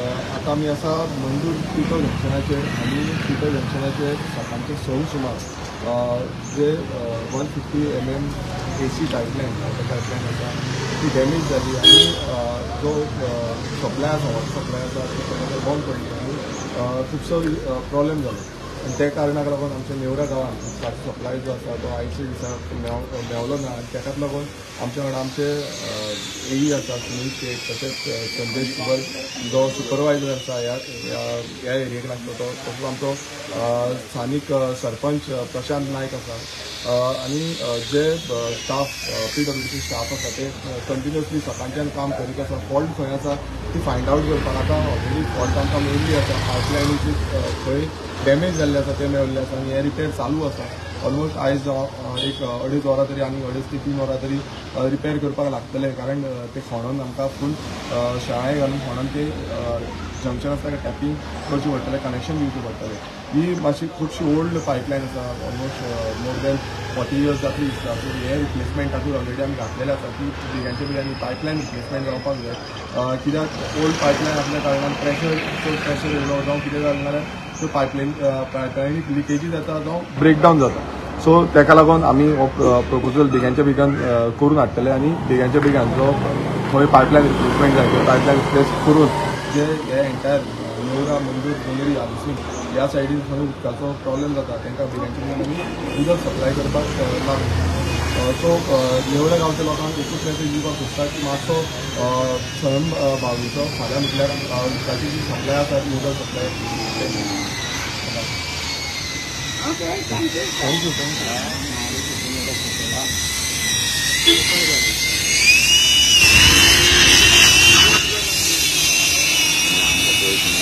आता आमी आसा मंदूर पिटो जंक्शनाचेर आनी पिटो जंक्शनाचेर सकाळचे 6 सुमार जे 150 mm AC पायपलायन पायपलायन आसा ती डॅमेज जाली आनी जो सप्लाय आसा वॉटर सप्लाय आसा तो बंद पडली आनी खुबसो प्रॉब्लेम जालो आनी त्या कारणाक लागून आमच्या नेवरा गांवांत उदकाचो सप्लाय जो आसा तो आयच्या दिसाक मेवलो ना आनी ताकाच लागून आमच्या वांगडा आमचे एई आसा सुनील शेख तशेंच संदेश कुबल जो सुपरवायझर आसा ह्या एरियेक लागलो तो तसोच आमचो स्थानीक सरपंच प्रशांत नायक आसा आनी जे स्टाफ PWC स्टाफ आसा ते कंटिन्युअसली सकाळच्यान काम करीत आसा फॉल्ट खंय आसा ती फायंड आवट करपाक आतां ऑलरेडी फॉल्ट आमकां मेळिल्ली आसा पायपलायनीची खंय डॅमेज जाल्ले आसा ते मेळिल्ले आसा आनी हे रिपेर चालू आसा ऑलमोस्ट आयज एक 2.5 वरां तरी आनी 2.5 ते 3 वरां तरी रिपेर करपाक लागतले कारण ते खणून आमकां फूल शाळे घालून खणून ते जंक्शन आसता ते टॅपिंग करचें पडटलें कनेक्शन दिवचें पडटलें ही मातशी खुबशी ओल्ड पायपलायन आसा ऑलमोस्ट मोर दॅन 40 years जातली दिसता सो हे रिप्लेसमेंटातून ऑलरेडी आमी घातलेले आसा की बेगिनी पायपलायन रिप्लेसमेंट जावपाक जाय कित्याक ओल्ड पायपलायन आसल्या कारणान प्रेशर येयलो जावं कितें जालें जाल्यार त्यो पायपलायनीक लिकेजी जाता जावं ब्रेकडावन जाता सो ताका लागून आमी हो प्रपोजल बेगांच्या बेगान करून हाडटले आनी बेगांच्या बेगान जो खंय पायपलायन रिप्लेसमेंट जाय त्यो पायपलायन रिप्लेस करून जे हे एंटायर नेवरा मंदूर बोंदेरी हादसून ह्या सायडीन खंय उदकाचो प्रॉब्लेम जाता तांकां बेगांच्या बेगान आमी उदक सप्लाय करपाक लागू सो नेवरा गांवच्या लोकांक एकूच मॅसेज दिवपाक सोदता की मातसो स्वयं भावीचो फाल्यां म्हटल्यार उदकाची जी सप्लाय आसा ती उदक supply Okay, thank you. Thank you.